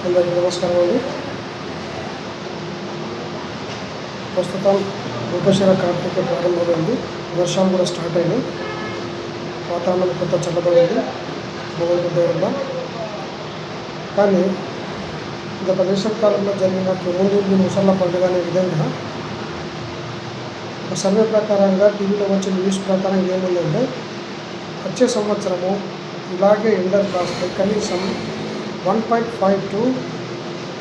అందరికీ నమస్కారం అండి. ప్రస్తుతం మృగశిర కార్తీక ప్రారంభమైంది. వర్షాలు కూడా స్టార్ట్ అయినాయి. వాతావరణం కొంత చల్లబడింది భగవంతుడి వల్ల. కానీ గత వేసవికాలంలో జరిగినట్లు ముందు ముసళ్ళ పండుగ అనే విధంగా ఒక సర్వే ప్రకారంగా టీవీలో వచ్చిన న్యూస్ ప్రకారం ఏముందంటే వచ్చే సంవత్సరము ఇలాగే ఎండలు కాస్తాయి. కనీసం 1.5 to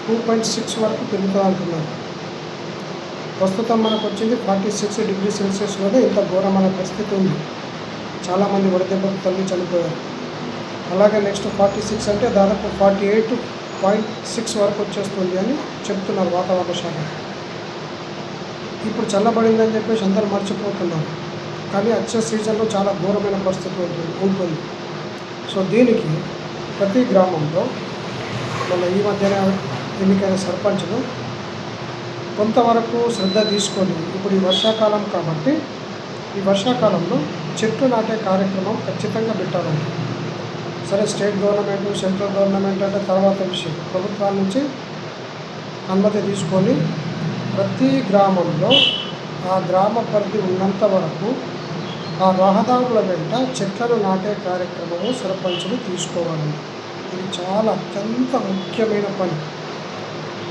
2.6 వరకు పెరుగుతూ అంటున్నారు. ప్రస్తుతం మనకు వచ్చింది 46 డిగ్రీ సెల్సియస్లోనే ఇంత ఘోరమైన పరిస్థితి ఉంది. చాలామంది వడదెబ్బకు తల్లి చనిపోయారు. అలాగే నెక్స్ట్ 46 అంటే దాదాపు 48.6 వరకు వచ్చేస్తుంది అని చెప్తున్నారు వాతావరణ శాఖ. ఇప్పుడు చల్లబడిందని చెప్పేసి అందరూ మర్చిపోతున్నారు. కానీ వచ్చే సీజన్లో చాలా ఘోరమైన పరిస్థితి ఉంటుంది. సో దీనికి ప్రతి గ్రామంలో మన ఈ మధ్యన ఎన్నికైన సర్పంచ్లు కొంతవరకు శ్రద్ధ తీసుకొని ఇప్పుడు ఈ వర్షాకాలం కాబట్టి ఈ వర్షాకాలంలో చెట్లు నాటే కార్యక్రమం ఖచ్చితంగా పెట్టాలండి. సరే, స్టేట్ గవర్నమెంట్ సెంట్రల్ గవర్నమెంట్ అంటే తర్వాత విషయం. ప్రభుత్వాల నుంచి అనుమతి తీసుకొని ప్రతి గ్రామంలో ఆ గ్రామ పరిధి ఉన్నంత వరకు ఆ రహదారుల వెంట చెట్లను నాటే కార్యక్రమము సర్పంచులు తీసుకోవాలండి. ఇది చాలా అత్యంత ముఖ్యమైన పని.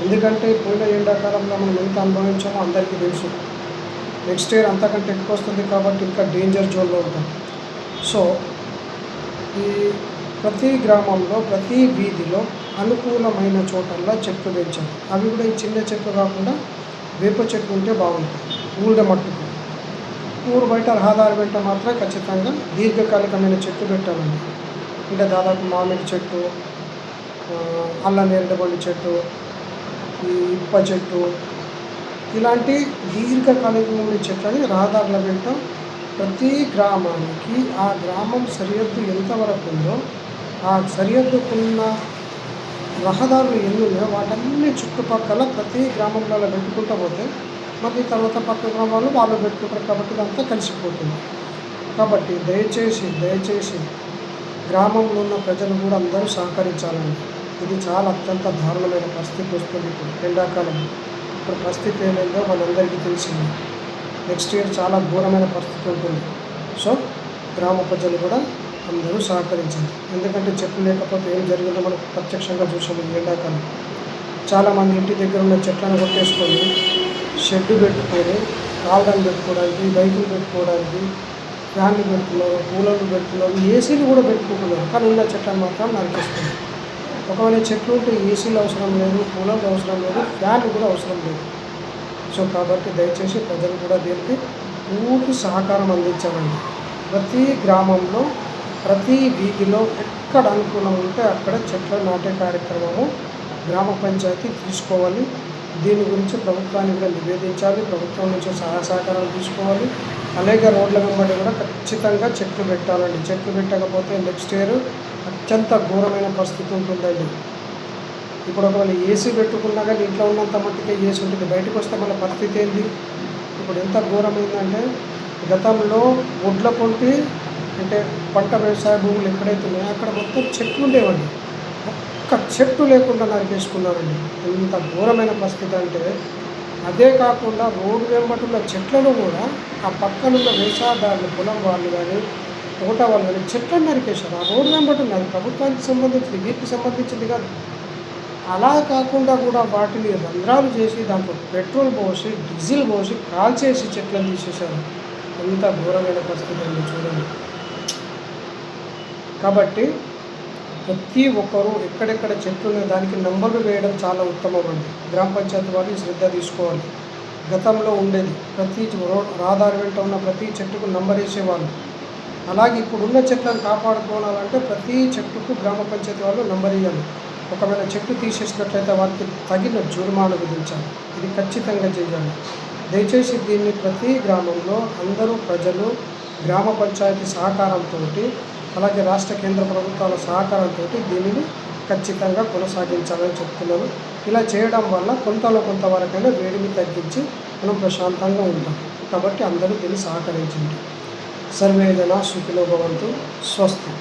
ఎందుకంటే పోయిన ఎండాకాలంలో మనం ఎంత అనుభవించామో అందరికీ తెలుసు. నెక్స్ట్ ఇయర్ అంతకంటే ఎక్కువ వస్తుంది కాబట్టి ఇంకా డేంజర్ జోన్లో ఉంటాం. సో ఈ ప్రతి గ్రామంలో ప్రతి వీధిలో అనుకూలమైన చోటల్లో చెట్లు పెంచాలి. అవి కూడా ఈ చిన్న చెట్లు కాకుండా వేప చెట్లు ఉంటే బాగుంటాయి. ఊళ్ళ మట్టుకు ఊరు బయట రహదారి వెంట మాత్రం ఖచ్చితంగా దీర్ఘకాలికమైన చెట్లు పెట్టాలండి. అంటే దాదాపు మామిడి చెట్టు, అల్ల నేరేడుబండి చెట్టు, ఈ ఇప్ప చెట్టు, ఇలాంటి దీర్ఘకాలికమైన చెట్లని రహదారుల వెంట ప్రతి గ్రామానికి ఆ గ్రామం సరిహద్దు ఎంతవరకు ఉందో ఆ సరిహద్దుకున్న రహదారులు ఎన్ని ఉన్నాయో వాటన్ని చుట్టుపక్కల ప్రతి గ్రామంలో పెట్టుకుంటూ పోతే మరి తర్వాత పక్క గ్రామాలు వాళ్ళు పెట్టుకుంటారు కాబట్టి ఇదంతా కలిసిపోతుంది. కాబట్టి దయచేసి గ్రామంలో ఉన్న ప్రజలు కూడా అందరూ సహకరించాలండి. ఇది చాలా అత్యంత దారుణమైన పరిస్థితి వస్తుంది ఇప్పుడు ఎండాకాలం. ఇప్పుడు పరిస్థితి ఏమైందో వాళ్ళందరికీ తెలిసింది. నెక్స్ట్ ఇయర్ చాలా ఘోరమైన పరిస్థితి ఉంటుంది. సో గ్రామ ప్రజలు కూడా అందరూ సహకరించాలి. ఎందుకంటే చెట్లు లేకపోతే ఏం జరిగిందో మనకు ప్రత్యక్షంగా చూసాము. ఎండాకాలం చాలామంది ఇంటి దగ్గర ఉన్న చెట్లను కొట్టేసుకొని షెడ్ పెట్టుకొని కాల్డన్ పెట్టుకోవడానికి, బైకులు పెట్టుకోవడానికి ఫ్యాన్లు పెట్టుకున్నారు, కూలర్లు పెట్టుకున్నారు, ఏసీలు కూడా పెట్టుకుంటున్నారు. కానీ ఉన్న చెట్లను మాత్రం నరికేస్తున్నారు. ఒకవేళ చెట్లు ఉంటే ఏసీలు అవసరం లేదు, కూలర్లు అవసరం లేదు, ఫ్యాన్లు కూడా అవసరం లేదు. సో కాబట్టి దయచేసి ప్రజలు కూడా దీనికి పూర్తి సహకారం అందించాలండి. ప్రతి గ్రామంలో ప్రతి వీధిలో ఎక్కడ అనుకూలం ఉంటే అక్కడ చెట్లు నాటే కార్యక్రమము గ్రామ పంచాయతీ తీసుకోవాలి. దీని గురించి ప్రభుత్వానికి కూడా నివేదించాలి. ప్రభుత్వం నుంచి సహాయ సహకారాలు తీసుకోవాలి. అలాగే రోడ్ల వెంబడి కూడా ఖచ్చితంగా చెట్లు పెట్టాలండి. చెట్లు పెట్టకపోతే నెక్స్ట్ ఇయర్ అత్యంత ఘోరమైన పరిస్థితి ఉంటుందండి. ఇప్పుడు ఒకవేళ ఏసీ పెట్టుకున్నా కానీ ఇంట్లో ఉన్నంత మట్టుకే ఏసీ ఉంటుంది. బయటకు వస్తే మన పరిస్థితి ఏంటి? ఇప్పుడు ఎంత ఘోరమైందంటే గతంలో ఒడ్ల పొంటి అంటే పంట వ్యవసాయ భూములు ఎక్కడైతే ఉన్నాయో అక్కడ మొత్తం చెట్లు ఉండేవండి. ఒక్క చెట్టు లేకుండా నరికేసుకున్నారండి. ఎంత ఘోరమైన పరిస్థితి అంటే అదే కాకుండా రోడ్డు వెంబటున్న చెట్లను కూడా ఆ పక్కనున్న వ్యవసాయదారులు, పొలం వాళ్ళు కానీ తోట వాళ్ళు కానీ చెట్లను నరికేశారు. ఆ రోడ్డు వెంబటున్న అది ప్రభుత్వానికి సంబంధించింది, వీటికి సంబంధించింది కాదు. అలా కాకుండా కూడా వాటిని రంధ్రాలు చేసి దాంట్లో పెట్రోల్ పోసి డీజిల్ పోసి కాల్చేసి చెట్లను తీసేశారు. ఎంత ఘోరమైన పరిస్థితి అండి చూడండి. కాబట్టి ప్రతి ఒక్కరూ ఎక్కడెక్కడ చెట్లు ఉన్నాయి దానికి నంబర్లు వేయడం చాలా ఉత్తమం అండి. గ్రామ పంచాయతీ వాళ్ళు శ్రద్ధ తీసుకోవాలి. గతంలో ఉండేది ప్రతి రహదారి వెంట ఉన్న ప్రతి చెట్టుకు నంబర్ వేసేవాళ్ళు. అలాగే ఇప్పుడున్న చెట్లను కాపాడుకోవాలంటే ప్రతి చెట్టుకు గ్రామ పంచాయతీ వాళ్ళు నంబర్ ఇవ్వాలి. ఒకవేళ చెట్టు తీసేసినట్లయితే వారికి తగిన జుర్మానా విధించాలి. ఇది ఖచ్చితంగా చేయాలి. దయచేసి దీన్ని ప్రతి గ్రామంలో అందరూ ప్రజలు గ్రామ పంచాయతీ సహకారంతో అలాగే రాష్ట్ర కేంద్ర ప్రభుత్వాల సహకారంతో దీనిని ఖచ్చితంగా కొనసాగించాలని చెప్తున్నాను. ఇలా చేయడం వల్ల కొంతవరకైనా వేడిని తగ్గించి మనం ప్రశాంతంగా ఉంటాం. కాబట్టి అందరూ దీన్ని సహకరించండి. సర్వే జనా సుఖినో భవంతు. స్వస్తి.